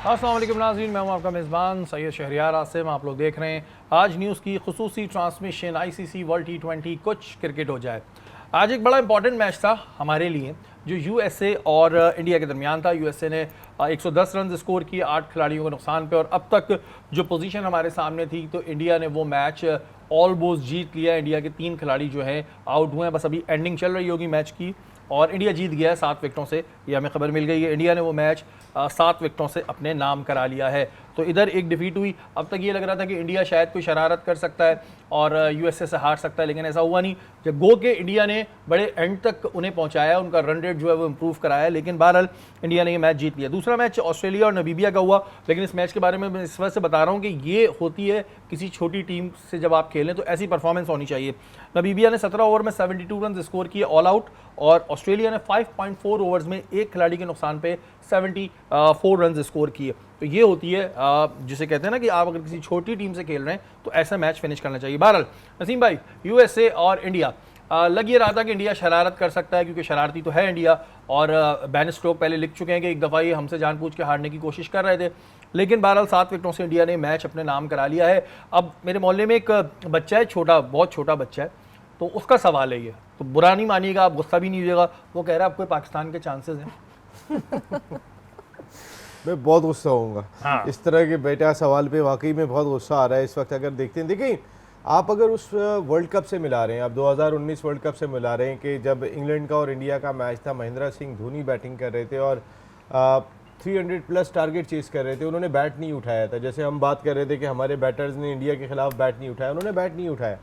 अस्सलाम वालेकुम नाज़रीन, मैं हूं आपका मेज़बान सैयद शहरियार आसिम। आप लोग देख रहे हैं आज न्यूज़ की खुसूसी ट्रांसमिशन ICC वर्ल्ड T20 कुछ क्रिकेट हो जाए। आज एक बड़ा इंपॉर्टेंट मैच था हमारे लिए जो USA और इंडिया के दरमियान था। USA ने 110 रन स्कोर किए 8 खिलाड़ियों के नुकसान पे, और अब तक जो पोजीशन हमारे सामने थी तो इंडिया ने वो मैच ऑलमोस्ट जीत लिया। इंडिया के 3 खिलाड़ी जो हैं आउट हुए हैं, बस अभी एंडिंग चल रही होगी मैच की और इंडिया जीत गया है 7 विकेटों से। ये हमें खबर मिल गई है, इंडिया ने वो मैच 7 विकेटों से अपने नाम करा लिया है। तो इधर एक डिफीट हुई। अब तक ये लग रहा था कि इंडिया शायद कोई शरारत कर सकता है और USA से हार सकता है, लेकिन ऐसा हुआ नहीं। जब गो के इंडिया ने बड़े एंड तक उन्हें पहुंचाया, उनका रन रेट जो है वो इंप्रूव कराया, लेकिन बहरहाल इंडिया ने ये मैच जीत लिया। दूसरा मैच ऑस्ट्रेलिया और नमीबिया का हुआ, लेकिन इस मैच के बारे में मैं इस वजह से बता रहा हूँ कि ये होती है किसी छोटी टीम से जब आप खेलें तो ऐसी परफॉर्मेंस होनी चाहिए। नमीबिया ने 17 ओवर में 72 रन स्कोर किए ऑल आउट, और ऑस्ट्रेलिया ने 5.4 ओवर्स में एक खिलाड़ी के नुकसान पे 74 रन स्कोर किए। तो ये होती है जिसे कहते हैं ना कि आप अगर किसी छोटी टीम से खेल रहे हैं तो ऐसा मैच फिनिश करना चाहिए। बहरहाल नसीम भाई, USA और इंडिया, लग ये रहा था कि इंडिया शरारत कर सकता है क्योंकि शरारती तो है इंडिया, और बेन स्टोक पहले लिख चुके हैं कि एक दफ़ा ये हमसे जानबूझ के हारने की कोशिश कर रहे थे, लेकिन बहरहाल 7 विकेटों से इंडिया ने मैच अपने नाम करा लिया है। अब मेरे मोहल्ले में एक बच्चा है, छोटा, बहुत छोटा बच्चा है, तो उसका सवाल है ये, तो बुरा नहीं मानिएगा, आप गुस्सा भी नहीं होइएगा। वो कह रहा है आपको पाकिस्तान के चांसेस हैं। मैं बहुत गुस्सा होऊंगा। हाँ। इस तरह के बेटा सवाल पे वाकई में बहुत गुस्सा आ रहा है इस वक्त। अगर देखते हैं, देखिए आप अगर उस वर्ल्ड कप से मिला रहे हैं, आप 2019 वर्ल्ड कप से मिला रहे हैं कि जब इंग्लैंड का और इंडिया का मैच था, महेंद्र सिंह धोनी बैटिंग कर रहे थे और 300+ टारगेट चेस कर रहे थे, उन्होंने बैट नहीं उठाया था। जैसे हम बात कर रहे थे कि हमारे बैटर्स ने इंडिया के खिलाफ बैट नहीं उठाया, उन्होंने बैट नहीं उठाया।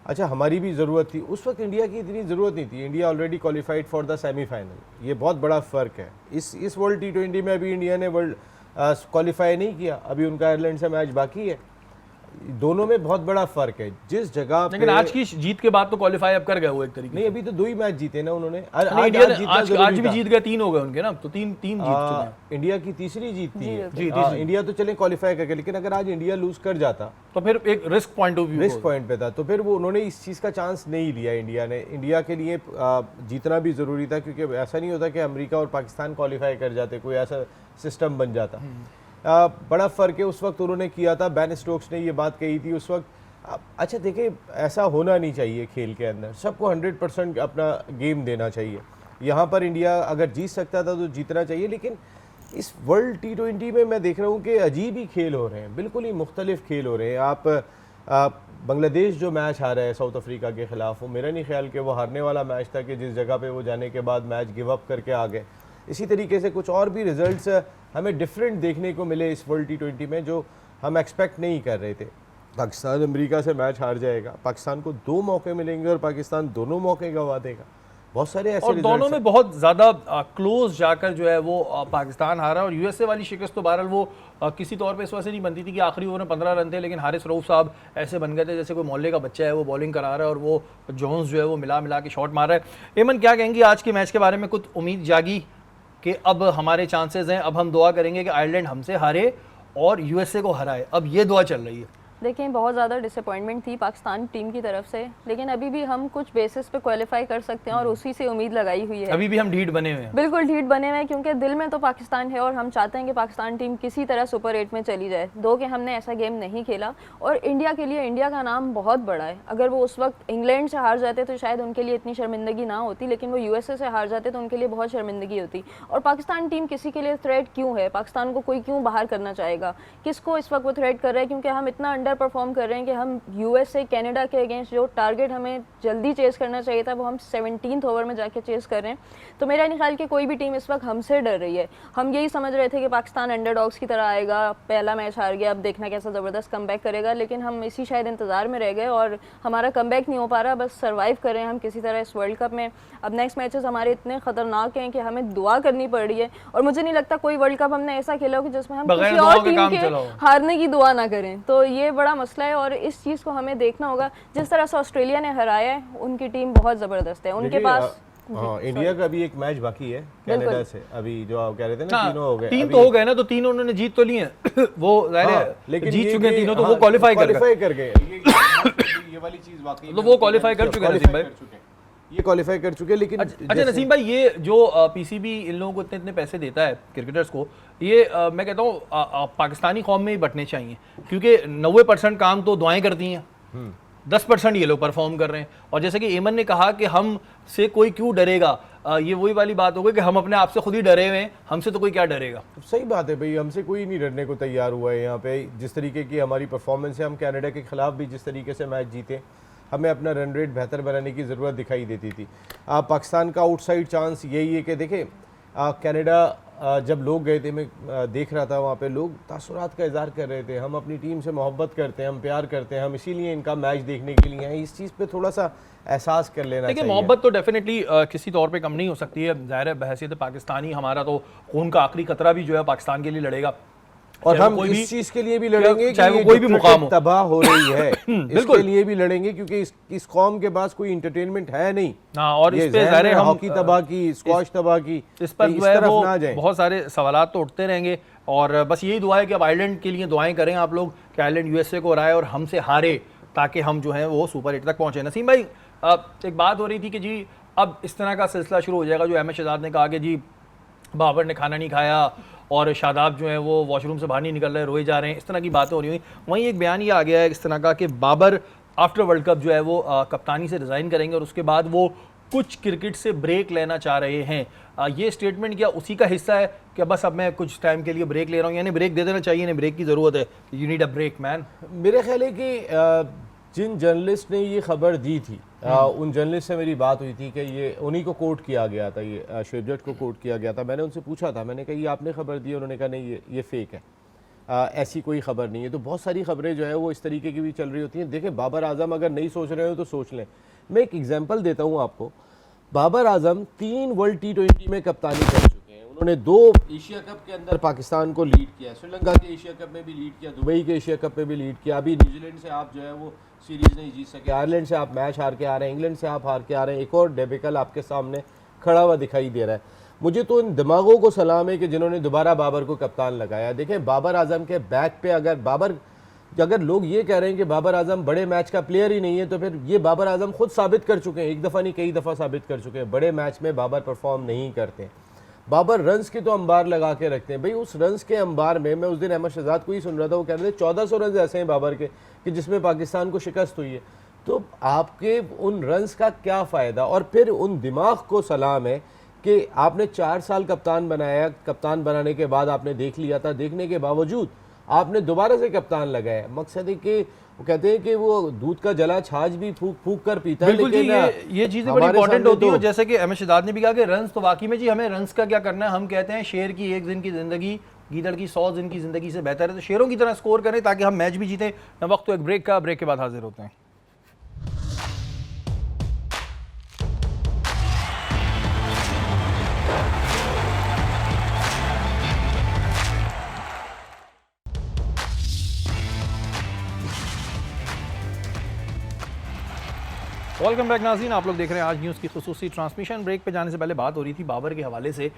अच्छा, हमारी भी ज़रूरत थी उस वक्त, इंडिया की इतनी ज़रूरत नहीं थी। India already qualified for the semifinal, ये बहुत बड़ा फ़र्क है। इस वर्ल्ड T20 में अभी इंडिया ने वर्ल्ड क्वालिफाई नहीं किया, अभी उनका आयरलैंड से मैच बाकी है। दोनों में बहुत बड़ा फ़र्क है। जिस जगह लेकिन आज की जीत के बाद तो क्वालिफाई अब कर गए वो एक तरीके नहीं, अभी तो 2 ही मैच जीते ना उन्होंने। आज भी जीत गए, 3 हो गए उनके ना, तो तीन जीत चुके हैं। इंडिया की तीसरी जीत थी जी, इंडिया तो चले क्वालिफाई करके, लेकिन अगर आज इंडिया लूज कर जाता तो फिर एक risk point of view, risk point पे था, तो फिर वो उन्होंने इस चीज़ का चांस नहीं लिया। इंडिया ने, इंडिया के लिए जीतना भी ज़रूरी था, क्योंकि ऐसा नहीं होता कि अमेरिका और पाकिस्तान क्वालिफाई कर जाते, कोई ऐसा सिस्टम बन जाता। बड़ा फ़र्क है। उस वक्त उन्होंने किया था, बेन स्टोक्स ने ये बात कही थी उस वक्त। अच्छा देखिए, ऐसा होना नहीं चाहिए खेल के अंदर, सबको 100% अपना गेम देना चाहिए। यहाँ पर इंडिया अगर जीत सकता था तो जीतना चाहिए, लेकिन इस वर्ल्ड T20 में मैं देख रहा हूँ कि अजीब ही खेल हो रहे हैं, बिल्कुल ही मुख्तलिफ खेल हो रहे हैं। आप बांग्लादेश जो मैच हारा है साउथ अफ्रीका के ख़िलाफ़, वो मेरा नहीं ख्याल कि वो हारने वाला मैच था कि जिस जगह पे वो जाने के बाद मैच गिव अप करके आ गए। इसी तरीके से कुछ और भी रिजल्ट्स हमें डिफरेंट देखने को मिले इस वर्ल्ड T20 में, जो हम एक्सपेक्ट नहीं कर रहे थे। पाकिस्तान अमेरिका से मैच हार जाएगा, पाकिस्तान को 2 मौके मिलेंगे और पाकिस्तान दोनों मौके गंवा देगा। बहुत सारे ऐसे, और दोनों में बहुत ज़्यादा क्लोज जाकर जो है वो पाकिस्तान हारा। और USA वाली शिकस्त तो बहरहाल वो किसी तौर पे इस वजह से नहीं बनती थी कि आखिरी ओवर में 15 रन थे, लेकिन हारिस रऊफ साहब ऐसे बन गए थे जैसे कोई मोहल्ले का बच्चा है, वो बॉलिंग करा रहा है और वो जोन्स जो है वो मिला के शॉट मार रहा है। एमन, क्या कहेंगी आज के मैच के बारे में? कुछ उम्मीद जागी कि अब हमारे चांसेस हैं, अब हम दुआ करेंगे कि आयरलैंड हमसे हारे और USA को हराए, अब ये दुआ चल रही है? देखिए, बहुत ज़्यादा डिसअपॉइंटमेंट थी पाकिस्तान टीम की तरफ से, लेकिन अभी भी हम कुछ बेसिस पे क्वालिफाई कर सकते हैं और उसी से उम्मीद लगाई हुई है। अभी भी हम ढीठ बने हुए हैं, बिल्कुल ढीठ बने हुए हैं, क्योंकि दिल में तो पाकिस्तान है और हम चाहते हैं कि पाकिस्तान टीम किसी तरह सुपर 8 में चली जाए। दो कि हमने ऐसा गेम नहीं खेला, और इंडिया के लिए इंडिया का नाम बहुत बड़ा है। अगर वो उस वक्त इंग्लैंड से हार जाते तो शायद उनके लिए इतनी शर्मिंदगी ना होती, लेकिन वो USA से हार जाते तो उनके लिए बहुत शर्मिंदगी होती। और पाकिस्तान टीम किसी के लिए थ्रेट क्यों है? पाकिस्तान को कोई क्यों बाहर करना चाहेगा? किसको इस वक्त वो थ्रेट कर रहा है? क्योंकि हम इतना अंडर परफॉर्म कर रहे हैं कि हम USA कनाडा के अगेंस्ट जो टारगेट हमें जल्दी चेस करना चाहिए था, वो हम 17th ओवर में जाके चेस कर रहे हैं। तो मेरा नहीं ख्याल कि कोई भी टीम इस वक्त हमसे डर रही है। हम यही समझ रहे थे कि पाकिस्तान अंडरडॉग्स की तरह आएगा, पहला मैच हार गया, अब देखना कैसा ज़बरदस्त कमबैक करेगा, लेकिन हम इसी शायद इंतज़ार में रह गए और हमारा कमबैक नहीं हो पा रहा। बस सर्वाइव कर रहे हैं हम किसी तरह इस वर्ल्ड कप में। अब नेक्स्ट मैचेस हमारे इतने ख़तरनाक हैं कि हमें दुआ करनी पड़ रही है, और मुझे नहीं लगता कोई वर्ल्ड कप हमने ऐसा खेला हो कि जिसमें हम किसी और टीम के हारने की दुआ ना करें। तो ये बड़ा मसला है और इस चीज़ को हमें देखना होगा। जिस तरह से ऑस्ट्रेलिया ने हराया है, उनकी टीम बहुत ज़बरदस्त है, उनके पास। हाँ, इंडिया का भी एक मैच बाकी है कनाडा से, अभी जो आप कह रहे थे ना, तीनों हो गए, 3 तो हो गए ना, तो तीनों उन्होंने जीत तो लिए हैं। वो लेकिन जीत चुके हैं तीनों, तो वो क्वालिफाई कर गए। ये वाली चीज वाकई तो वो क्वालिफाई कर चुके हैं भाई। ये क्वालिफाई कर चुके हैं। लेकिन अच्छा नसीम भाई, ये जो पीसीबी इन लोगों को इतने इतने पैसे देता है क्रिकेटर्स को, ये मैं कहता हूँ पाकिस्तानी कौम में ही बंटने चाहिए, क्योंकि 90% काम तो दुआएं करती हैं, 10% ये लोग परफॉर्म कर रहे हैं। और जैसे कि एमन ने कहा कि हम से कोई क्यों डरेगा, ये वही वाली बात हो गई कि हम अपने आप से खुद ही डरे हुए हैं, हमसे तो कोई क्या डरेगा। सही बात है भाई, हमसे कोई नहीं डरने को तैयार हुआ है यहाँ पे। जिस तरीके की हमारी परफॉर्मेंस है, हम कनाडा के खिलाफ भी जिस तरीके से मैच जीते, हमें अपना रन रेट बेहतर बनाने की ज़रूरत दिखाई देती थी। पाकिस्तान का आउटसाइड चांस यही है कि देखें, कनाडा जब लोग गए थे, मैं देख रहा था वहाँ पे लोग तासुरात का इज़हार कर रहे थे, हम अपनी टीम से मोहब्बत करते हैं, हम प्यार करते हैं, हम इसीलिए इनका मैच देखने के लिए हैं। इस चीज़ पे थोड़ा सा एहसास कर लेना देखिए, चाहिए। मोहब्बत तो डेफिनेटली किसी तौर पे कम नहीं हो सकती है, ज़ाहिर है बहैसियत पाकिस्तानी हमारा तो खून का आखिरी कतरा भी जो है पाकिस्तान के लिए लड़ेगा, और चाहे हम कोई भी- इस चीज के लिए भी लड़ेंगे चाहे कि वो ये कोई भी जो मुकाम हो। क्रिकेट तबाह हो रही है बिल्कुल। इसके लिए भी लड़ेंगे, क्योंकि इस कौम के पास कोई एंटरटेनमेंट है नहीं। हाँ, और ये इस पे ज़हन ज़ाहिर है में हम हॉकी तबाह की, स्क्वॉश तबाह की, इस पर इस जो है तरफ वो ना जाएं। बहुत सारे सवालात तो उठते रहेंगे, और बस यही दुआ है कि अब आयरलैंड के लिए दुआएं करें आप लोग कि आयरलैंड यूएसए को हराए और हमसे हारे, ताकि हम जो है वो सुपर 8 तक पहुंचे। नसीम भाई, एक बात हो रही थी कि जी अब इस तरह का सिलसिला शुरू हो जाएगा, जो अहमद शहजाद ने कहा कि जी बाबर ने खाना नहीं खाया और शादाब जो है वो वॉशरूम से बाहर नहीं निकल रहे, रोए जा रहे हैं, इस तरह की बातें हो रही हुई। वहीं एक बयान ये आ गया है इस तरह का कि बाबर आफ्टर वर्ल्ड कप जो है वो कप्तानी से रिज़ाइन करेंगे और उसके बाद वो कुछ क्रिकेट से ब्रेक लेना चाह रहे हैं। ये स्टेटमेंट क्या उसी का हिस्सा है कि बस अब मैं कुछ टाइम के लिए ब्रेक ले रहा हूँ, यानी ब्रेक दे देना चाहिए, इन्हें ब्रेक की ज़रूरत है, you need a break man? मेरे ख्याल है कि जिन जर्नलिस्ट ने ये खबर दी थी, उन जर्नलिस्ट से मेरी बात हुई थी कि ये उन्हीं को कोट किया गया था, ये शुएब जट को कोट किया गया था। मैंने उनसे पूछा था, मैंने कहा ये आपने खबर दी? उन्होंने कहा नहीं, ये फेक है, ऐसी कोई खबर नहीं है। तो बहुत सारी खबरें जो है वो इस तरीके की भी चल रही होती हैं। देखें, बाबर आजम अगर नहीं सोच रहे हो तो सोच लें। मैं एक एग्जाम्पल देता हूँ आपको। बाबर आजम 3 वर्ल्ड T20 में कप्तानी कर चुके हैं। उन्होंने 2 एशिया कप के अंदर पाकिस्तान को लीड किया, श्रीलंका के एशिया कप में भी लीड किया, दुबई के एशिया कप में भी लीड किया। अभी न्यूजीलैंड से आप जो है वो सीरीज़ नहीं जीत सके, आयरलैंड से आप मैच हार के आ रहे हैं, इंग्लैंड से आप हार के आ रहे हैं। एक और डेबिकल आपके सामने खड़ा हुआ दिखाई दे रहा है। मुझे तो इन दिमागों को सलाम है कि जिन्होंने दोबारा बाबर को कप्तान लगाया। देखें, बाबर आजम के बैक पे अगर लोग ये कह रहे हैं कि बाबर आजम बड़े मैच का प्लेयर ही नहीं है, तो फिर ये बाबर आजम खुद साबित कर चुके हैं, एक दफ़ा नहीं कई दफ़ा साबित कर चुके हैं, बड़े मैच में बाबर परफॉर्म नहीं करते। बाबर रन्स के तो अंबार लगा के रखते हैं भाई। उस रन्स के अंबार में मैं उस दिन अहमद शहजाद को ही सुन रहा था, वो कह रहे थे 1400 रन ऐसे हैं बाबर के कि जिसमें पाकिस्तान को शिकस्त हुई है। तो आपके उन रन्स का क्या फ़ायदा? और फिर उन दिमाग को सलाम है कि आपने 4 साल कप्तान बनाया, कप्तान बनाने के बाद आपने देख लिया था, देखने के बावजूद आपने दोबारा से कप्तान लगाया। मकसद है कि वो कहते हैं कि वो दूध का जला छाछ भी फूक फूक कर पीता है। बिल्कुल जी, ये चीज़ें बड़ी इंपॉर्टेंट होती है। जैसे कि अहमद शहजाद ने भी कहा कि रन्स तो वाकई में जी हमें रन्स का क्या करना है, हम कहते हैं शेर की 1 दिन की ज़िंदगी गीदड़ की 100 दिन की ज़िंदगी से बेहतर है, तो शेरों की तरह स्कोर करें ताकि हम मैच भी जीतें। न वक्त तो एक ब्रेक का, ब्रेक के बाद हाजिर होते हैं। वेलकम बैक नाज़रीन, आप लोग देख रहे हैं आज न्यूज़ की खुसूसी ट्रांसमिशन। ब्रेक पे जाने से पहले बात हो रही थी बाबर के हवाले से।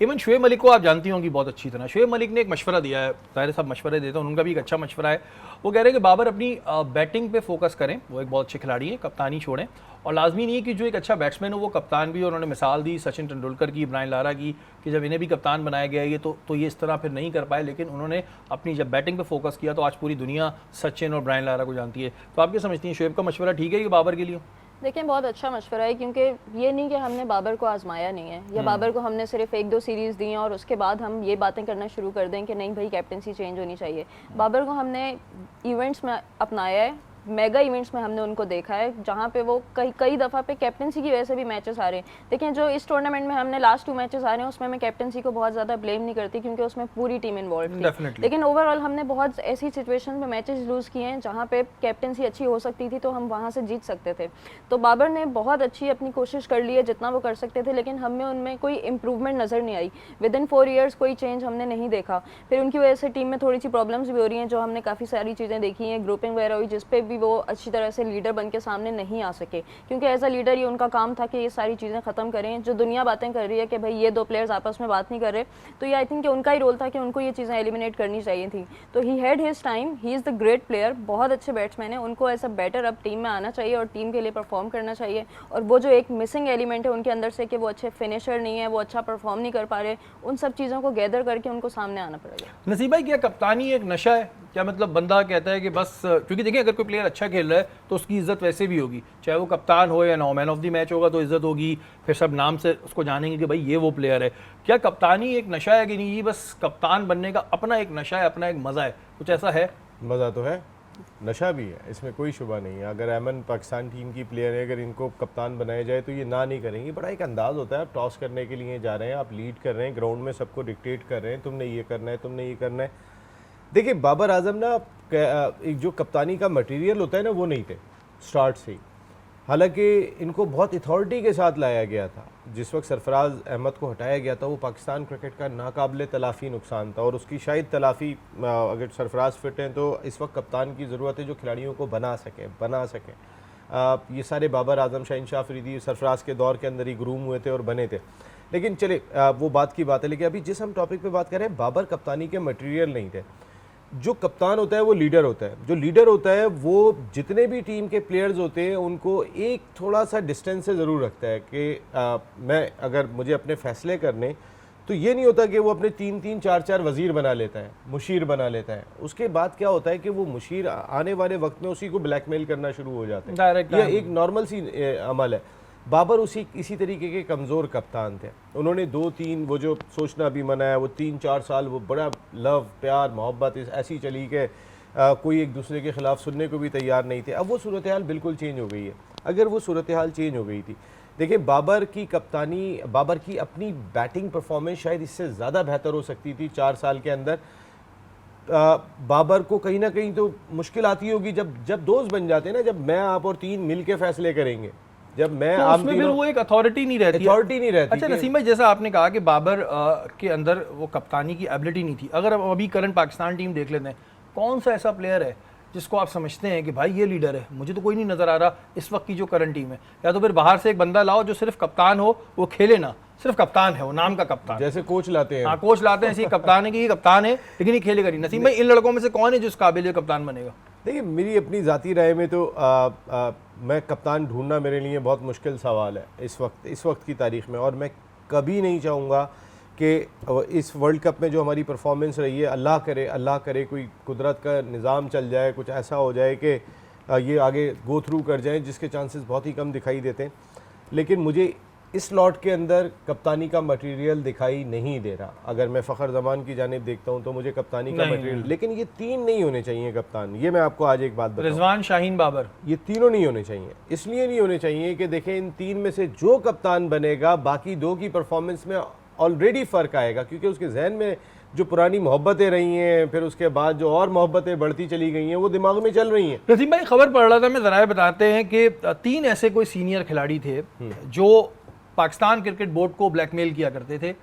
इवन शुएब मलिक को आप जानती होंगी बहुत अच्छी तरह। शुएब मलिक ने एक मशवरा दिया है, ज़ाहिर सब मशवरे देते हैं, उनका भी एक अच्छा मशवरा है। वो कह रहे हैं कि बाबर अपनी बैटिंग पे फोकस करें, वो एक बहुत अच्छे खिलाड़ी हैं, कप्तानी छोड़ें, और लाजमी नहीं है कि जो एक अच्छा बैट्समैन हो वो कप्तान भी हो। उन्होंने मिसाल दी सचिन तेंदुलकर की, ब्रायन लारा की, कि जब इन्हें भी कप्तान बनाया गया ये तो ये इस तरह फिर नहीं कर पाए, लेकिन उन्होंने अपनी जब बैटिंग पे फोकस किया तो आज पूरी दुनिया सचिन और ब्रायन लारा को जानती है। तो आप क्या समझती हैं, शुएब का मशवरा ठीक है ये बाबर के लिए? देखिए, बहुत अच्छा मशवरा है, क्योंकि ये नहीं कि हमने बाबर को आजमाया नहीं है, या बाबर को हमने सिर्फ 1-2 सीरीज़ दी हैं और उसके बाद हम ये बातें करना शुरू कर दें कि नहीं भाई कैप्टनसी चेंज होनी चाहिए। बाबर को हमने इवेंट्स में अपनाया है, मेगा इवेंट्स में हमने उनको देखा है, जहाँ पे वो कई दफ़ा पे कैप्टनसी की वजह से भी मैचेस आ रहे हैं। देखें, जो इस टूर्नामेंट में हमने लास्ट 2 मैचेस आ रहे हैं उसमें मैं कैप्टनसी को बहुत ज़्यादा ब्लेम नहीं करती, क्योंकि उसमें पूरी टीम इन्वॉल्व थी। लेकिन ओवरऑल हमने बहुत ऐसी सिचुएशन में मैचेस लूज़ किए हैं जहाँ पे कैप्टनसी अच्छी हो सकती थी, तो हम वहाँ से जीत सकते थे। तो बाबर ने बहुत अच्छी अपनी कोशिश कर ली है जितना वो कर सकते थे, लेकिन हमें उनमें कोई इंप्रूवमेंट नज़र नहीं आई। विदिन 4 ईयर्स कोई चेंज हमने नहीं देखा। फिर उनकी वजह से टीम में थोड़ी सी प्रॉब्लम्स भी हो रही हैं, जो हमने काफ़ी सारी चीज़ें देखी हैं, ग्रुपिंग वगैरह हुई, जिस पे भी भी वो अच्छी तरह से लीडर बन के सामने नहीं आ सके, क्योंकि एज अ लीडर ये उनका काम था कि ये सारी चीज़ें ख़त्म करें। जो दुनिया बातें कर रही है कि भाई ये दो प्लेयर्स आपस में बात नहीं कर रहे, तो ये आई थिंक कि उनका ही रोल था कि उनको ये चीज़ें एलिमिनेट करनी चाहिए थी। तो he had his time, he is the great player, बहुत अच्छे बैट्समैन है, उनको ऐसा बेटर अब टीम में आना चाहिए और टीम के लिए परफॉर्म करना चाहिए। और वो जो एक मिसिंग एलिमेंट है उनके अंदर से कि वो अच्छे फिनिशर नहीं है, वो अच्छा परफॉर्म नहीं कर पा रहे, उन सब चीज़ों को गैदर करके उनको सामने आना पड़ेगा। नसीब भाई, क्या कप्तानी एक नशा है? क्या मतलब बंदा कहता है कि बस, क्योंकि देखिए अगर कोई प्लेयर अच्छा खेल रहा है तो उसकी इज्जत वैसे भी होगी, चाहे वो कप्तान हो या ना हो, मैन ऑफ द मैच होगा तो इज्जत होगी, फिर सब नाम से उसको जानेंगे कि भाई ये वो प्लेयर है। क्या कप्तानी एक नशा है कि नहीं? ये बस कप्तान बनने का अपना एक नशा है, अपना एक मज़ा है, कुछ ऐसा है? मज़ा तो है, नशा भी है, इसमें कोई शुबा नहीं है। अगर अमन पाकिस्तान टीम की प्लेयर है, अगर इनको कप्तान बनाया जाए तो ये ना नहीं करेंगे। बड़ा एक अंदाज़ होता है, आप टॉस करने के लिए जा रहे हैं, आप लीड कर रहे हैं, ग्राउंड में सबको डिक्टेट कर रहे हैं, तुमने ये करना है, तुमने ये करना है। देखिए बाबर आजम ना एक जो कप्तानी का मटेरियल होता है ना, वो नहीं थे स्टार्ट से ही। हालांकि इनको बहुत अथॉरिटी के साथ लाया गया था। जिस वक्त सरफराज अहमद को हटाया गया था वो पाकिस्तान क्रिकेट का नाकाबिले तलाफ़ी नुकसान था, और उसकी शायद तलाफ़ी, अगर सरफराज फिट हैं तो इस वक्त कप्तान की ज़रूरत है जो खिलाड़ियों को बना सकें। ये सारे बाबर आजम, शहनशाह अफरीदी सरफराज के दौर के अंदर ही ग्रूम हुए थे और बने थे। लेकिन चले वो बात की बात है। लेकिन अभी जिस हम टॉपिक पे बात कर रहे हैं, बाबर कप्तानी के मटेरियल नहीं थे। जो कप्तान होता है वो लीडर होता है। जो लीडर होता है वो जितने भी टीम के प्लेयर्स होते हैं उनको एक थोड़ा सा डिस्टेंस से ज़रूर रखता है कि मैं अगर मुझे अपने फ़ैसले करने, तो ये नहीं होता कि वो अपने 3-3, 4-4 वज़ीर बना लेता है, मुशीर बना लेता है। उसके बाद क्या होता है कि वो मुशीर आने वाले वक्त में उसी को ब्लैकमेल करना शुरू हो जाते हैं। डायरेक्ट ये एक नॉर्मल सी अमल है। बाबर इसी तरीके के कमज़ोर कप्तान थे। उन्होंने 2-3, वो जो सोचना भी मना है, वो 3-4 साल वो बड़ा लव, प्यार, मोहब्बत ऐसी चली कि कोई एक दूसरे के ख़िलाफ़ सुनने को भी तैयार नहीं थे। अब वो सूरत हाल बिल्कुल चेंज हो गई है। अगर वो सूरत हाल चेंज हो गई थी, देखिए बाबर की कप्तानी, बाबर की अपनी बैटिंग परफॉर्मेंस शायद इससे ज़्यादा बेहतर हो सकती थी 4 साल के अंदर। बाबर को कहीं ना कहीं तो मुश्किल आती होगी जब दोस्त बन जाते हैं ना, जब मैं आप और 3 मिल के फैसले करेंगे, जब मैं तो आप उसमें फिर वो एक अथॉरिटी नहीं रहती। अच्छा नसीम भाई, जैसा आपने कहा कि बाबर के अंदर वो कप्तानी की एबिलिटी नहीं थी, अगर अब अभी करंट पाकिस्तान टीम देख लेते हैं, कौन सा ऐसा प्लेयर है जिसको आप समझते हैं कि भाई ये लीडर है? मुझे तो कोई नहीं नज़र आ रहा इस वक्त की जो करंट टीम है। या तो फिर बाहर से एक बंदा लाओ जो सिर्फ कप्तान हो, वो खेले ना, सिर्फ कप्तान है, वो नाम का कप्तान, जैसे कोच लाते हैं। हाँ, कोच लाते हैं, ऐसी कप्तान है कि ये कप्तान है लेकिन ये खेलेगा नहीं। नसीम भाई, इन लड़कों में से कौन है जो इस काबिल कप्तान बनेगा? देखिए मेरी अपनी ज़ाती राय में तो मैं कप्तान ढूंढना मेरे लिए बहुत मुश्किल सवाल है इस वक्त की तारीख़ में। और मैं कभी नहीं चाहूँगा कि इस वर्ल्ड कप में जो हमारी परफॉर्मेंस रही है, अल्लाह करे कोई कुदरत का निज़ाम चल जाए, कुछ ऐसा हो जाए कि ये आगे गो थ्रू कर जाएं, जिसके चांसेस बहुत ही कम दिखाई देते हैं। लेकिन मुझे इस लॉट के अंदर कप्तानी का मटेरियल दिखाई नहीं दे रहा। अगर मैं फ़खर जमान की जानिब देखता हूँ तो मुझे कप्तानी का मटेरियल, लेकिन ये 3 नहीं होने चाहिए कप्तान। ये मैं आपको आज एक बात बताऊँ, रिजवान, शाहीन, बाबर, ये तीनों नहीं होने चाहिए। इसलिए नहीं होने चाहिए कि देखें इन 3 में से जो कप्तान बनेगा, बाकी 2 की परफॉर्मेंस में ऑलरेडी फ़र्क आएगा, क्योंकि उसके जहन में जो पुरानी मोहब्बतें रही हैं, फिर उसके बाद जो और मोहब्बतें बढ़ती चली गई हैं, वो दिमाग में चल रही हैं। नसीम भाई, खबर पढ़ रहा था मैं, ज़राए बताते हैं कि 3 ऐसे कोई सीनियर खिलाड़ी थे जो पाकिस्तान क्रिकेट बोर्ड को ब्लैकमेल किया करते थे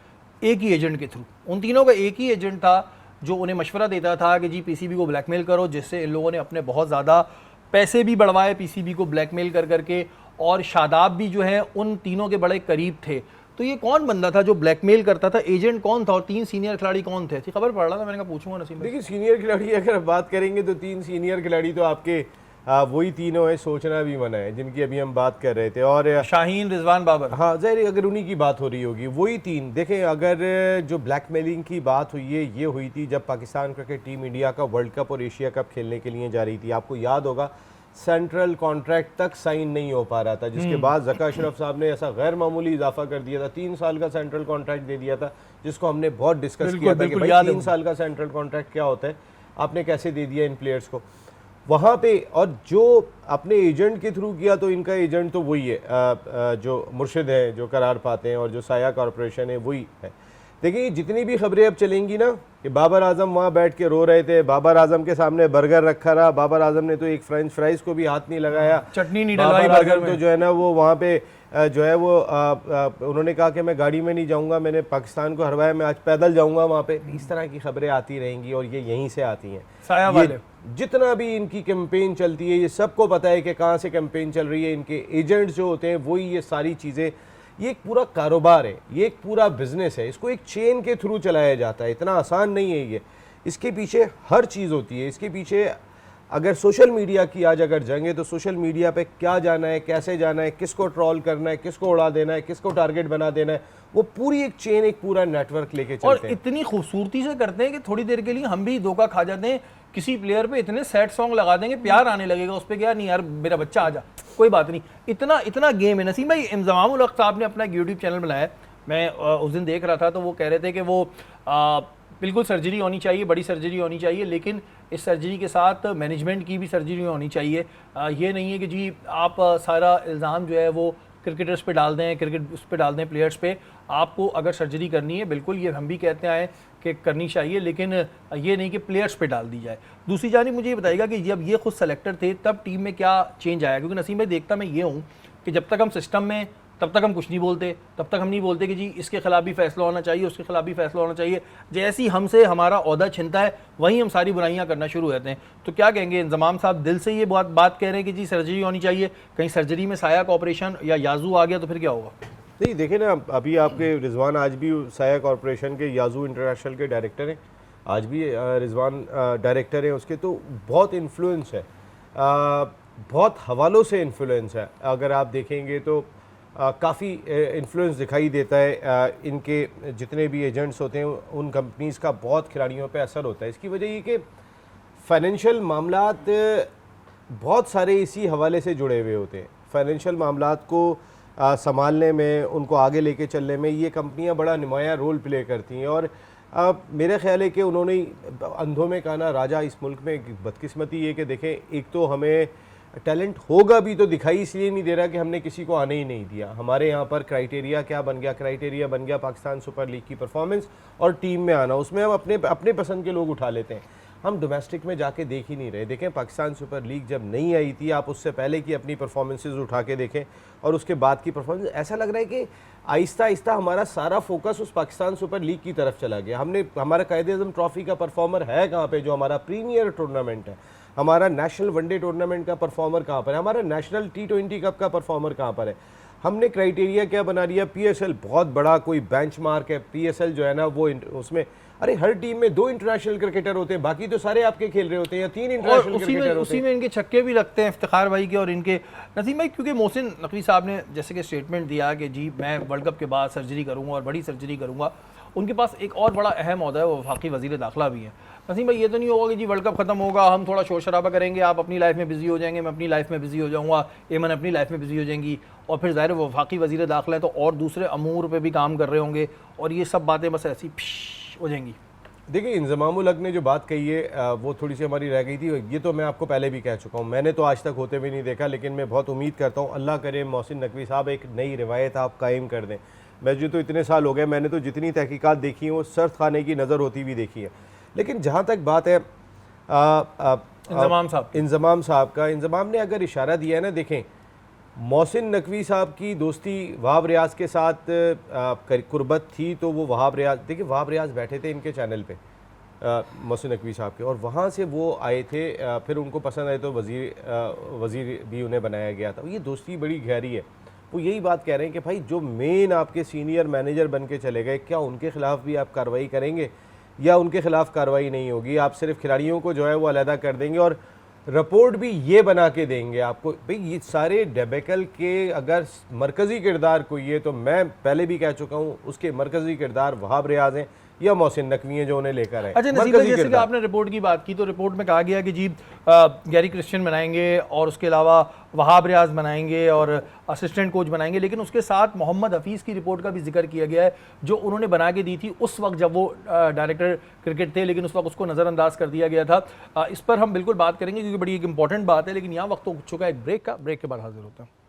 एक ही एजेंट के थ्रू। उन तीनों का एक ही एजेंट था जो उन्हें मशवरा देता था कि जी पीसीबी को ब्लैकमेल करो, जिससे इन लोगों ने अपने बहुत ज़्यादा पैसे भी बढ़वाए पीसीबी को ब्लैकमेल कर करके, और शादाब भी जो है उन तीनों के बड़े करीब थे। तो ये कौन बंदा था जो ब्लैकमेल करता था? एजेंट कौन था और 3 सीनियर खिलाड़ी कौन थे? खबर पढ़ रहा था, मैंने कहा पूछूंगा नसीम भाई। देखिए सीनियर खिलाड़ी अगर बात करेंगे तो 3 सीनियर खिलाड़ी तो आपके वही तीनों है, सोचना भी मना है, जिनकी अभी हम बात कर रहे थे। और शाहीन, रिजवान, बाबर, हाँ ज़ाहिर अगर उन्हीं की बात हो रही होगी, वही 3। देखें अगर जो ब्लैकमेलिंग की बात हुई है, ये हुई थी जब पाकिस्तान क्रिकेट टीम इंडिया का वर्ल्ड कप और एशिया कप खेलने के लिए जा रही थी। आपको याद होगा सेंट्रल कॉन्ट्रैक्ट तक साइन नहीं हो पा रहा था, जिसके बाद ज़का अशरफ साहब ने ऐसा गैर मामूली इजाफा कर दिया था, 3 साल का सेंट्रल कॉन्ट्रैक्ट दे दिया था, जिसको हमने बहुत डिस्कस किया था कि भाई 3 साल का सेंट्रल कॉन्ट्रैक्ट क्या होता है, आपने कैसे दे दिया इन प्लेयर्स को वहाँ पे। और जो अपने एजेंट के थ्रू किया, तो इनका एजेंट तो वही है जो मुर्शिद है, जो करार पाते हैं, और जो साया कॉरपोरेशन है वही है। देखिए जितनी भी खबरें अब चलेंगी ना कि बाबर आजम वहाँ बैठ के रो रहे थे, बाबर आजम के सामने बर्गर रखा रहा, बाबर आजम ने तो एक फ्रेंच फ्राइज को भी हाथ नहीं लगाया, चटनी नहीं डलवाई बाबर बर्गर आजम तो में। जो है ना वो वहाँ पे जो है वो उन्होंने कहा कि मैं गाड़ी में नहीं जाऊँगा, मैंने पाकिस्तान को हरवाया, मैं आज पैदल जाऊँगा वहाँ पे। इस तरह की खबरें आती रहेंगी और ये यहीं से आती हैं। साया ये वाले। जितना भी इनकी कैंपेन चलती है, ये सबको पता है कि कहाँ से कैंपेन चल रही है। इनके एजेंट्स जो होते हैं वही ये सारी चीज़ें, ये एक पूरा कारोबार है, ये एक पूरा बिजनेस है, इसको एक चेन के थ्रू चलाया जाता है। इतना आसान नहीं है ये, इसके पीछे हर चीज़ होती है। इसके पीछे अगर सोशल मीडिया की आज अगर जाएंगे तो सोशल मीडिया पे क्या जाना है, कैसे जाना है, किसको ट्रोल करना है, किसको उड़ा देना है, किसको टारगेट बना देना है, वो पूरी एक चेन, एक पूरा नेटवर्क लेके और चलते हैं। इतनी खूबसूरती से करते हैं कि थोड़ी देर के लिए हम भी धोखा खा जाते हैं। किसी प्लेयर पे इतने सैड सॉन्ग लगा देंगे, प्यार आने लगेगा उस पर, क्या नहीं यार मेरा बच्चा आ जा, कोई बात नहीं। इतना इतना गेम है। नसीम भाई, इंजमामुल हक साहब ने अपना एक यूट्यूब चैनल बनाया, मैं उस दिन देख रहा था, तो वो कह रहे थे कि वो बिल्कुल सर्जरी होनी चाहिए, बड़ी सर्जरी होनी चाहिए, लेकिन इस सर्जरी के साथ मैनेजमेंट की भी सर्जरी होनी चाहिए। ये नहीं है कि जी आप सारा इल्ज़ाम जो है वो क्रिकेटर्स पे डाल दें, क्रिकेट उस पे डाल दें, प्लेयर्स पे। आपको अगर सर्जरी करनी है, बिल्कुल ये हम भी कहते आए कि करनी चाहिए, लेकिन ये नहीं कि प्लेयर्स पे डाल दी जाए। दूसरी जानिब मुझे ये बताइएगा कि जब ये खुद सेलेक्टर थे तब टीम में क्या चेंज आया? क्योंकि नसीम भाई देखता मैं ये हूँ कि जब तक हम सिस्टम में, तब तक हम कुछ नहीं बोलते, तब तक हम नहीं बोलते कि जी इसके खिलाफ भी फैसला होना चाहिए, उसके खिलाफ भी फैसला होना चाहिए। जैसे ही हमसे हमारा ओहदा छिनता है वहीं हम सारी बुराइयां करना शुरू होते हैं। तो क्या कहेंगे, इंजमाम साहब दिल से ये बात कह रहे हैं कि जी सर्जरी होनी चाहिए, कहीं सर्जरी में साया कॉर्पोरेशन या याजू आ गया तो फिर क्या होगा? नहीं देखे ना, अभी आपके रिजवान आज भी साया कॉरपोरेशन के याजू इंटरनेशनल के डायरेक्टर हैं, आज भी रिजवान डायरेक्टर हैं उसके, तो बहुत इन्फ्लुएंस है, बहुत हवालों से इन्फ्लुएंस है। अगर आप देखेंगे तो काफ़ी इन्फ्लुएंस दिखाई देता है। इनके जितने भी एजेंट्स होते हैं उन कंपनीज़ का बहुत खिलाड़ियों पे असर होता है। इसकी वजह ये कि फाइनेंशियल मामलात बहुत सारे इसी हवाले से जुड़े हुए होते हैं। फाइनेंशियल मामलात को संभालने में, उनको आगे लेके चलने में ये कंपनियां बड़ा नुमायाँ रोल प्ले करती हैं। और मेरा ख्याल है कि उन्होंने अंधों में काना राजा, इस मुल्क में बदकिस्मती ये कि देखें, एक तो हमें टैलेंट होगा भी तो दिखाई इसलिए नहीं दे रहा कि हमने किसी को आने ही नहीं दिया। हमारे यहाँ पर क्राइटेरिया क्या बन गया? क्राइटेरिया बन गया पाकिस्तान सुपर लीग की परफॉर्मेंस और टीम में आना। उसमें हम अपने पसंद के लोग उठा लेते हैं, हम डोमेस्टिक में जाके देख ही नहीं रहे। देखें पाकिस्तान सुपर लीग जब नहीं आई थी, आप उससे पहले की अपनी परफॉर्मेंसेज उठा के देखें और उसके बाद की परफॉर्मेंस, ऐसा लग रहा है कि आहिस्ता आहिस्ता हमारा सारा फोकस उस पाकिस्तान सुपर लीग की तरफ चला गया। हमारा कायदे-ए-आज़म ट्रॉफी का परफॉर्मर है कहाँ पे, जो हमारा प्रीमियर टूर्नामेंट है? हमारा नेशनल वनडे टूर्नामेंट का परफॉर्मर कहाँ पर है? हमारा नेशनल T20 कप का परफॉर्मर कहाँ पर है? हमने क्राइटेरिया क्या बना लिया? PSL बहुत बड़ा कोई बेंचमार्क है। PSL जो है ना वो उसमें, अरे हर टीम में 2 इंटरनेशनल क्रिकेटर होते हैं, बाकी तो सारे आपके खेल रहे होते हैं, या 3 इंटरनेशनल क्रिकेटर होते हैं। उसी में इनके छक्के भी लगते हैं इफ्तिखार भाई के और इनके। नसीम भाई, क्योंकि मोहसिन नकवी साहब ने जैसे कि स्टेटमेंट दिया कि जी मैं वर्ल्ड कप के बाद सर्जरी करूंगा और बड़ी सर्जरी करूंगा, उनके पास एक और बड़ा अहम ओहदा है, वो वफाकी वज़ीर दाखिला भी है। नसीम भाई, ये तो नहीं होगा कि जी वर्ल्ड कप खत्म होगा, हम थोड़ा शोर शराबा करेंगे, आप अपनी लाइफ में बिजी हो जाएंगे, मैं अपनी लाइफ में बिजी हो जाऊंगा, एमन अपनी लाइफ में बिजी हो जाएंगी, और फिर ज़ाहिर वफाकी वज़ीर दाखिला है तो और दूसरे अमूर पे भी काम कर रहे होंगे, और ये सब बातें बस ऐसी हो जाएंगी। देखिए, इंजमामुल हक ने जो बात कही है वो थोड़ी सी हमारी रह गई थी। ये तो मैं आपको पहले भी कह चुका हूँ, मैंने तो आज तक होते भी नहीं देखा, लेकिन मैं बहुत उम्मीद करता हूँ अल्लाह करे मोहसिन नकवी साहब एक नई रिवायत आप कायम कर दें। मुझे तो इतने साल हो गए, मैंने तो जितनी तहकीकात देखी हैं वो सर्द खाने की नज़र होती भी देखी है। लेकिन जहाँ तक बात है इंजमाम साहब का, इंजमाम ने अगर इशारा दिया है ना, देखें मोहसिन नकवी साहब की दोस्ती वहाब रियाज के साथ कुर्बत थी, तो वो वहाब रियाज, देखिए वहाब रियाज बैठे थे इनके चैनल पे मोहसिन नकवी साहब के, और वहाँ से वो आए थे, फिर उनको पसंद आए तो वज़ीर भी उन्हें बनाया गया था। ये दोस्ती बड़ी गहरी है। वो यही बात कह रहे हैं कि भाई जो मेन आपके सीनियर मैनेजर बन के चले गए, क्या उनके खिलाफ भी आप कार्रवाई करेंगे या उनके खिलाफ कार्रवाई नहीं होगी? आप सिर्फ खिलाड़ियों को जो है वो अलहदा कर देंगे और रिपोर्ट भी ये बना के देंगे आपको? भाई ये सारे डेबेकल के अगर मरकज़ी किरदार कोई है, तो मैं पहले भी कह चुका हूँ उसके मरकज़ी किरदार वहाब रियाज हैं या मोहसिन नकवी हैं जो उन्हें लेकर आए। अच्छा नसीब भाई, जैसे कि आपने रिपोर्ट की बात की, तो रिपोर्ट में कहा गया कि जी गैरी क्रिश्चियन बनाएंगे और उसके अलावा वहाब रियाज बनाएंगे और असिस्टेंट कोच बनाएंगे, लेकिन उसके साथ मोहम्मद हफीज़ की रिपोर्ट का भी जिक्र किया गया है, जो उन्होंने बना के दी थी उस वक्त जब वो डायरेक्टर क्रिकेट थे, लेकिन उस वक्त उसको नज़रअंदाज कर दिया गया था। इस पर हम बिल्कुल बात करेंगे क्योंकि बड़ी एक इंपॉर्टेंट बात है, लेकिन यहाँ वक्त हो चुका है एक ब्रेक का। ब्रेक के बाद हाजिर होता है।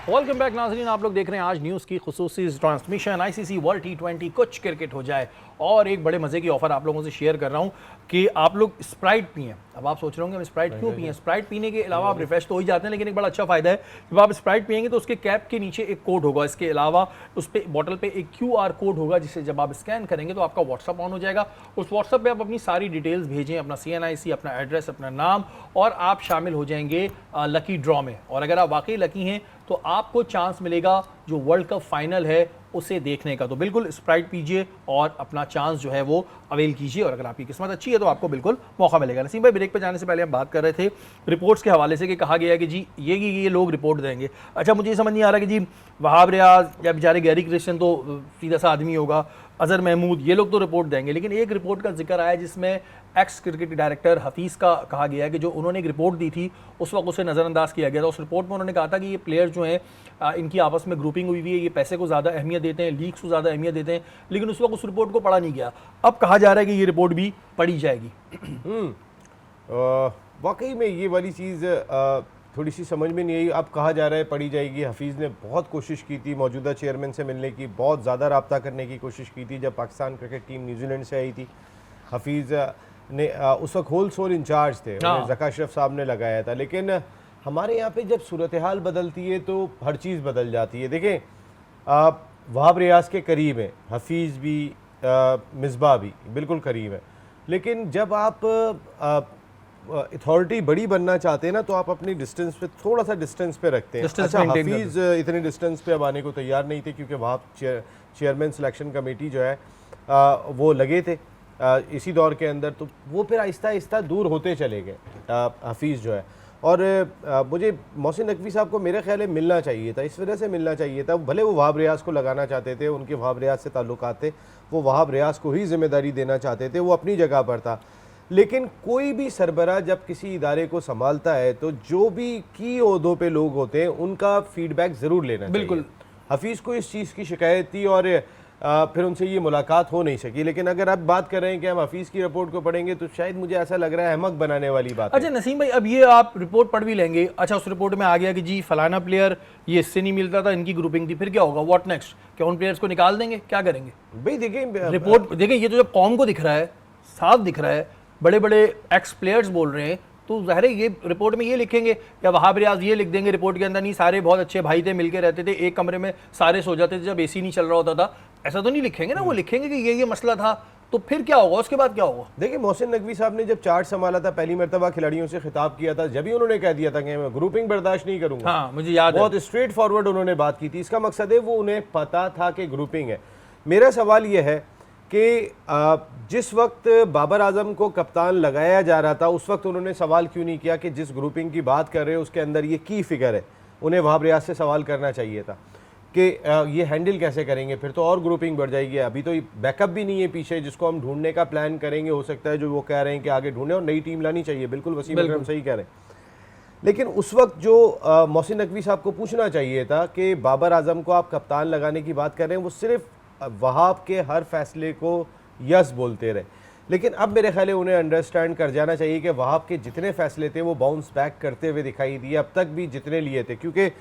वेलकम बैक नाज़रीन, आप लोग देख रहे हैं आज न्यूज़ की खुसूसी ट्रांसमिशन आईसीसी वर्ल्ड T20 कुछ क्रिकेट हो जाए। और एक बड़े मज़े की ऑफर आप लोगों से शेयर कर रहा हूं कि आप लोग स्प्राइट पिएं। अब आप सोच रहे होंगे हम स्प्राइट क्यों पिएं? स्प्राइट पीने के अलावा आप रिफ्रेश तो हो ही जाते हैं, लेकिन एक बड़ा अच्छा फ़ायदा है, जब आप स्प्राइट पिएंगे तो उसके कैप के नीचे एक कोड होगा। इसके अलावा उस पर बॉटल पे एक QR कोड होगा, जिसे जब आप स्कैन करेंगे तो आपका व्हाट्सअप ऑन हो जाएगा। उस व्हाट्सअप पे आप अपनी सारी डिटेल्स भेजें, अपना CNIC, अपना एड्रेस, अपना नाम, और आप शामिल हो जाएंगे लकी ड्रॉ में। और अगर आप वाकई लकी हैं तो आपको चांस मिलेगा जो वर्ल्ड कप फाइनल है उसे देखने का। तो बिल्कुल स्प्राइट पीजिए और अपना चांस जो है वो अवेल कीजिए, और अगर आपकी किस्मत अच्छी है तो आपको बिल्कुल मौका मिलेगा। नसीम भाई, ब्रेक पे जाने से पहले हम बात कर रहे थे रिपोर्ट्स के हवाले से कि कहा गया है कि जी ये लोग रिपोर्ट देंगे। अच्छा, मुझे ये समझ नहीं आ रहा कि जी वहाब रियाज या बेचारे गैरी क्रिश्चियन तो सीधा सा आदमी होगा, अजहर महमूद, ये लोग तो रिपोर्ट देंगे, लेकिन एक रिपोर्ट का जिक्र आया जिसमें एक्स क्रिकेट डायरेक्टर हफीज़ का कहा गया है कि जो उन्होंने एक रिपोर्ट दी थी उस वक्त उसे नज़रअंदाज किया गया था। उस रिपोर्ट में उन्होंने कहा था कि ये प्लेयर जो हैं इनकी आपस में ग्रुपिंग हुई है, ये पैसे को ज़्यादा अहमियत देते हैं, लीग्स को ज़्यादा अहमियत देते हैं, लेकिन उस वक्त उस रिपोर्ट को पढ़ा नहीं गया। अब कहा जा रहा है कि ये रिपोर्ट भी पढ़ी जाएगी। वाकई में ये वाली चीज़ थोड़ी सी समझ में नहीं आई। अब कहा जा रहा है पढ़ी जाएगी। हफीज़ ने बहुत कोशिश की थी मौजूदा चेयरमैन से मिलने की, बहुत ज़्यादा रब्ता करने की कोशिश की थी जब पाकिस्तान क्रिकेट टीम न्यूजीलैंड से आई थी। हफीज़ ने उस वक्त होल सोल इंचार्ज थे, उन्हें ज़का अशरफ साहब ने लगाया था। लेकिन हमारे यहाँ पे जब सूरत हाल बदलती है तो हर चीज़ बदल जाती है। देखें, वहाब रियाज के करीब हैं हफीज़ भी, मिसबाह भी बिल्कुल करीब है, लेकिन जब आप अथॉरिटी बड़ी बनना चाहते हैं ना तो आप अपनी डिस्टेंस पे थोड़ा सा डिस्टेंस पे रखते हैं। अच्छा, हफीज़ इतने डिस्टेंस पे अब आने को तैयार नहीं थे क्योंकि वहाँ चेयरमैन सिलेक्शन कमेटी जो है वो लगे थे इसी दौर के अंदर, तो वो फिर आहिस्ता आहिस्ता दूर होते चले गए हफीज़ जो है। और मुझे मोहसिन नकवी साहब को मेरे ख्याल में मिलना चाहिए था, इस वजह से मिलना चाहिए था। भले वो वहाब रियाज को लगाना चाहते थे, उनके वहाब रियाज से ताल्लुकात थे, वो वहाब रियाज को ही जिम्मेदारी देना चाहते थे, वो अपनी जगह पर था। लेकिन कोई भी सरबराह जब किसी इदारे को संभालता है तो जो भी की ओहदों पे लोग होते हैं उनका फीडबैक ज़रूर लेना चाहिए। बिल्कुल, हफीज़ को इस चीज़ की शिकायत थी और फिर उनसे ये मुलाकात हो नहीं सकी। लेकिन अगर आप बात कर रहे हैं कि हम हफीज़ की रिपोर्ट को पढ़ेंगे तो शायद मुझे ऐसा लग रहा है अहमक बनाने वाली बात है। अच्छा नसीम भाई, अब ये आप रिपोर्ट पढ़ भी लेंगे, अच्छा उस रिपोर्ट में आ गया कि जी फलाना प्लेयर ये इससे नहीं मिलता था, इनकी ग्रुपिंग थी, फिर क्या होगा? What next? क्या उन प्लेयर्स को निकाल देंगे? क्या करेंगे भाई? देखें, रिपोर्ट देखें, ये तो जब कौम को दिख रहा है, साफ दिख रहा है, बड़े बड़े एक्स प्लेयर्स बोल रहे हैं, तो ज़ाहिर है ये रिपोर्ट में ये लिखेंगे या वहाब रियाज ये लिख देंगे रिपोर्ट के अंदर, नहीं सारे बहुत अच्छे भाई थे, मिलके रहते थे, एक कमरे में सारे सो जाते थे जब AC नहीं चल रहा होता था, ऐसा तो नहीं लिखेंगे ना। वो लिखेंगे कि ये मसला था, तो फिर क्या होगा? उसके बाद क्या होगा? देखिए, मोहसिन नकवी साहब ने जब चार्ज संभाला था, पहली मरतबा खिलाड़ियों से खिताब किया था, जब ही उन्होंने कह दिया था कि मैं ग्रुपिंग बर्दाश्त नहीं करूंगा। हाँ, मुझे याद है, बहुत स्ट्रेट फॉरवर्ड उन्होंने बात की थी। इसका मकसद है वो उन्हें पता था कि ग्रुपिंग है। मेरा सवाल यह है कि जिस वक्त बाबर आजम को कप्तान लगाया जा रहा था उस वक्त उन्होंने सवाल क्यों नहीं किया कि जिस ग्रुपिंग की बात कर रहे हैं उसके अंदर ये की फिगर है? उन्हें वहाब रियाज से सवाल करना चाहिए था कि ये हैंडल कैसे करेंगे, फिर तो और ग्रुपिंग बढ़ जाएगी। अभी तो बैकअप भी नहीं है पीछे जिसको हम ढूंढने का प्लान करेंगे, हो सकता है जो वो कह रहे हैं कि आगे ढूंढे और नई टीम लानी चाहिए। बिल्कुल वसीम अकरम सही कह रहे हैं। लेकिन उस वक्त जो मोहसिन नकवी साहब को पूछना चाहिए था कि बाबर आजम को आप कप्तान लगाने की बात कर रहे हैं, वो सिर्फ वहाब के हर फैसले को यस बोलते रहे। लेकिन अब मेरे ख्याल है उन्हें अंडरस्टैंड कर जाना चाहिए कि वहाब के जितने फैसले थे वो बाउंस बैक करते हुए दिखाई दिए अब तक भी जितने लिए थे, क्योंकि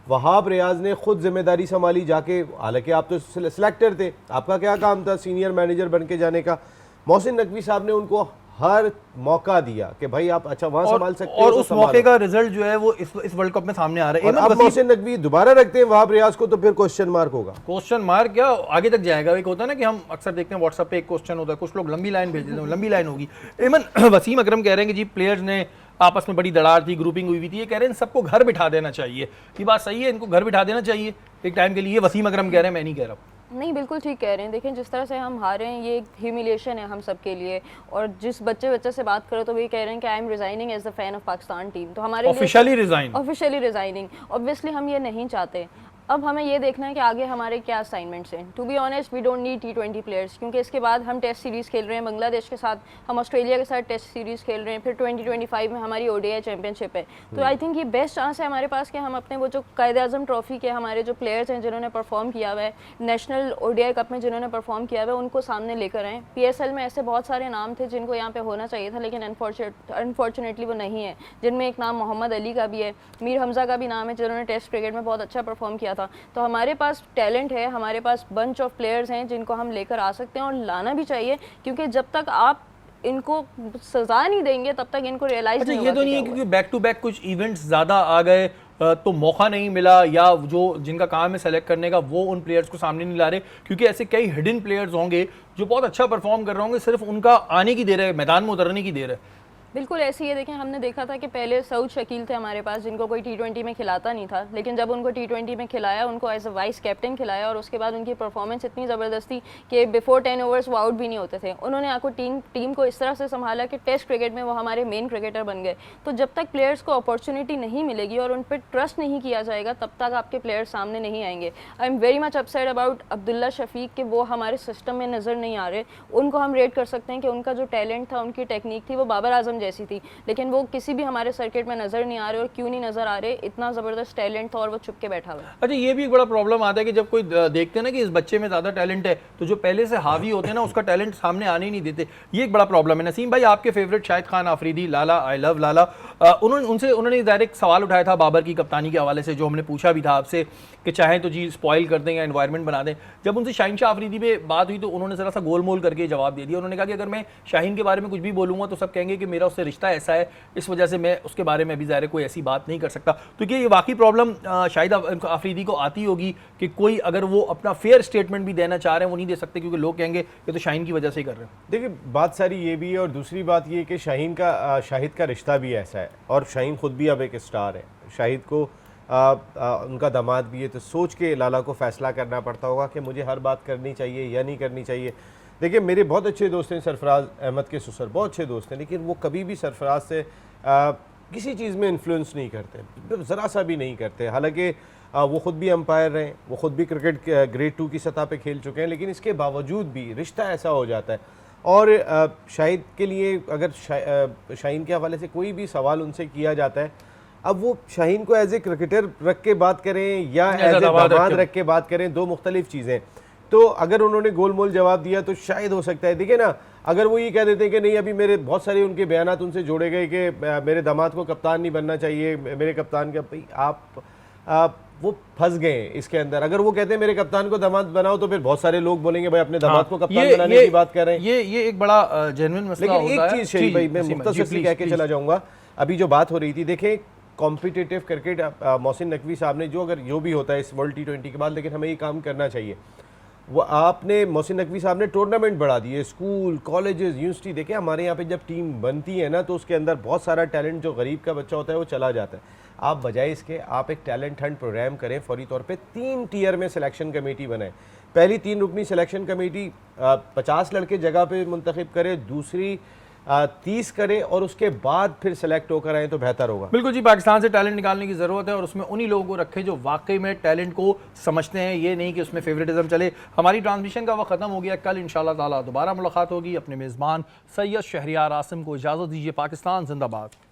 वहाब रियाज ने खुद जिम्मेदारी संभाली जाके। हालांकि आप तो सिलेक्टर थे, आपका क्या काम था सीनियर मैनेजर बन के जाने का। मोहसिन नकवी साहब ने उनको हर मौका दिया कि भाई आप अच्छा वहां संभाल सकते और उस मौके का रिजल्ट जो है वो इस वर्ल्ड कप में सामने आ रहा है। अब मोहसिन नकवी दोबारा रखते हैं वहाब रियाज को तो फिर क्वेश्चन मार्क होगा। क्वेश्चन मार्क क्या आगे तक जाएगा? एक होता है ना कि हम अक्सर देखते हैं व्हाट्सएप पे एक क्वेश्चन होता है, कुछ लोग लंबी लाइन भेज देते हैं, लंबी लाइन होगी। एमन वसीम अकरम कह रहे हैं कि जी प्लेयर्स ने आपस में बड़ी दरार थी, ग्रुपिंग हुई थी, ये कह रहे हैं सबको घर बिठा देना चाहिए। ये बात सही है, इनको घर बिठा देना चाहिए एक टाइम के लिए? वसीम अकरम कह रहे हैं, मैं नहीं कह रहा। नहीं, बिल्कुल ठीक कह रहे हैं। देखें, जिस तरह से हम हारे हैं ये एक ह्यूमिलिएशन है हम सब के लिए। और जिस बच्चे से बात करो तो वही कह रहे हैं कि I am resigning as the fan of Pakistan team. तो हमारे ऑफिशियली रिजाइनिंग ऑब्वियसली हम ये नहीं चाहते। अब हमें ये देखना है कि आगे हमारे क्या असाइनमेंट्स हैं। To be honest we don't need T20 players, क्योंकि इसके बाद हम टेस्ट सीरीज़ खेल रहे हैं बांग्लादेश के साथ, हम ऑस्ट्रेलिया के साथ टेस्ट सीरीज़ खेल रहे हैं, फिर 2025 में हमारी ODI चैंपियनशिप है। तो आई थिंक ये बेस्ट चांस है हमारे पास कि हम अपने वो जो कायद-ए-आज़म ट्रॉफी के हमारे जो प्लेयर्स हैं जिन्होंने परफॉर्म किया हुआ है, नेशनल ODI कप में जिन्होंने परफॉर्म किया हुआ है, उनको सामने लेकर आएँ। PSL में ऐसे बहुत सारे नाम थे जिनको यहाँ पे होना चाहिए था, लेकिन अनफॉर्चुनेटली वो नहीं है, जिनमें एक नाम मोहम्मद अली का भी है, मीर हमजा का भी नाम है, जिन्होंने टेस्ट क्रिकेट में बहुत अच्छा परफॉर्म किया था। तो हमारे पास टैलेंट है, हमारे पास बंच ऑफ प्लेयर्स हैं जिनको हम लेकर आ सकते हैं और लाना भी चाहिए, क्योंकि जब तक आप इनको सजा नहीं देंगे तब तक इनको रियलाइज अच्छा, नहीं ये होगा तो कि नहीं है क्या हुआ क्योंकि बैक टू बैक कुछ इवेंट्स ज़्यादा आ गए तो मौका नहीं मिला, या जो जिनका काम है सेलेक्ट करने का वो उन प्लेयर्स को सामने नहीं ला रहे, क्योंकि ऐसे कई हिडन प्लेयर्स होंगे जो बहुत अच्छा परफॉर्म कर रहे होंगे, सिर्फ उनका आने की देर है, मैदान में उतरने की देर है। बिल्कुल ऐसे ही है। देखें, हमने देखा था कि पहले सऊद शकील थे हमारे पास, जिनको कोई T20 में खिलाता नहीं था, लेकिन जब उनको T20 में खिलाया, उनको एज अ वाइस कैप्टन खिलाया, और उसके बाद उनकी परफॉर्मेंस इतनी ज़बरदस्त थी कि बिफोर 10 ओवर्स वो आउट भी नहीं होते थे। उन्होंने आपको टीम को इस तरह से संभाला कि टेस्ट क्रिकेट में वो हमारे मेन क्रिकेटर बन गए। तो जब तक प्लेयर्स को अपॉर्चुनिटी नहीं मिलेगी और उन पर ट्रस्ट नहीं किया जाएगा, तब तक आपके प्लेयर्स सामने नहीं आएंगे। I am very much upset about Abdullah Shafique कि वो हमारे सिस्टम में नज़र नहीं आ रहे। उनको हम रेट कर सकते हैं कि उनका जो टैलेंट था, उनकी टेक्निक थी, वो बाबर आजम जैसी थी, लेकिन वो किसी भी हमारे सर्किट में नजर नहीं आ रहे। और क्यों नहीं नजर आ रहे? इतना जबरदस्त टैलेंट था और वो चुप के बैठा हुआ है। अच्छा, ये भी एक बड़ा प्रॉब्लम आता है कि जब कोई देखते हैं ना कि इस बच्चे में ज़्यादा टैलेंट है, तो जो पहले से हावी होते हैं ना उसका टैलेंट सामने आने ही नहीं देते। ये एक बड़ा प्रॉब्लम है। नसीम भाई, आपके favourite Shahid Khan Afridi, Lala, I love Lala, उन्होंने डायरेक्ट सवाल उठाया था बाबर की कप्तानी के हवाले से, जो हमने पूछा भी था आपसे कि चाहे तो जी स्पॉइल कर दें या एनवायरनमेंट बना दें। जब उनसे शाहीन शाह आफरीदी पे बात हुई तो उन्होंने ज़रा सा गोलमोल करके जवाब दे दिया। उन्होंने कहा कि अगर मैं शाहीन के बारे में कुछ भी बोलूँगा तो सब कहेंगे कि मेरा उससे रिश्ता ऐसा है, इस वजह से मैं उसके बारे में अभी ज़ाहिर कोई ऐसी बात नहीं कर सकता। तो क्या ये वाकई प्रॉब्लम शाहिद आफरीदी को आती होगी कि कोई अगर वो अपना फेयर स्टेटमेंट भी देना चाह रहे हैं वो नहीं दे सकते, क्योंकि लोग कहेंगे ये तो शाहीन की वजह से ही कर रहे हैं? देखिए, बात सारी ये भी है, और दूसरी बात ये कि शाहिद का रिश्ता भी ऐसा है, और शाहीन खुद भी अब एक स्टार है। शाहिद को उनका दामाद भी है, तो सोच के लाला को फैसला करना पड़ता होगा कि मुझे हर बात करनी चाहिए या नहीं करनी चाहिए। देखिए, मेरे बहुत अच्छे दोस्त हैं सरफराज अहमद के ससुर, बहुत अच्छे दोस्त हैं, लेकिन वो कभी भी सरफराज से किसी चीज़ में इन्फ्लुएंस नहीं करते, ज़रा सा भी नहीं करते। हालांकि वो ख़ुद भी अंपायर रहे, वो ख़ुद भी क्रिकेट ग्रेड 2 की सतह पे खेल चुके हैं, लेकिन इसके बावजूद भी रिश्ता ऐसा हो जाता है। और शाहिद के लिए अगर शाहीन के हवाले से कोई भी सवाल उनसे किया जाता है, अब वो शाहीन को एज ए क्रिकेटर रख के बात करें या एज ए दामाद रख के बात करें, दो मुख्तलिफ चीज़ें। तो अगर उन्होंने गोलमोल जवाब दिया तो शायद हो सकता है, देखिए ना, अगर वो ये कह देते हैं कि नहीं, अभी मेरे बहुत सारे उनके बयानात उनसे जोड़े गए कि मेरे दामाद को कप्तान नहीं बनना चाहिए, मेरे कप्तान का, भाई आप वो फंस गए इसके अंदर। अगर वो कहते हैं मेरे कप्तान को दामाद बनाओ, तो फिर बहुत सारे लोग बोलेंगे भाई अपने दामाद को कप्तान बनाने की बात कर रहे हैं। ये एक बड़ा जेन्युइन मसला होता है। लेकिन एक चीज़ शरीफ भाई, मैं मुख्तसर से कह के चला जाऊँगा, अभी जो बात हो रही थी, देखें कॉम्पिटिटिव क्रिकेट, मोहसिन नकवी साहब ने जो भी होता है इस वर्ल्ड T20 के बाद, लेकिन हमें ये काम करना चाहिए। वो आपने मोहसिन नकवी साहब ने टूर्नामेंट बढ़ा दिए, स्कूल, कॉलेजेस, यूनिवर्सिटी। देखें, हमारे यहाँ पे जब टीम बनती है ना, तो उसके अंदर बहुत सारा टैलेंट जो गरीब का बच्चा होता है वो चला जाता है। आप बजाय इसके आप एक टैलेंट हंट प्रोग्राम करें, फौरी तौर पे 3 टियर में सिलेक्शन कमेटी बनाएं। पहली 3 रुकनी सिलेक्शन कमेटी 50 लड़के जगह पे मुंतखब करे, दूसरी 30 करे, और उसके बाद फिर सेलेक्ट होकर आए तो बेहतर होगा। बिल्कुल जी, पाकिस्तान से टैलेंट निकालने की ज़रूरत है, और उसमें उन्हीं लोगों को रखें जो वाकई में टैलेंट को समझते हैं, ये नहीं कि उसमें फेवरेटिज्म चले। हमारी ट्रांसमिशन का वक्त ख़त्म हो गया, कल इंशाअल्लाह ताला दोबारा मुलाकात होगी। अपने मेज़बान सैयद शहरियार आसिम को इजाज़त दीजिए। पाकिस्तान जिंदाबाद।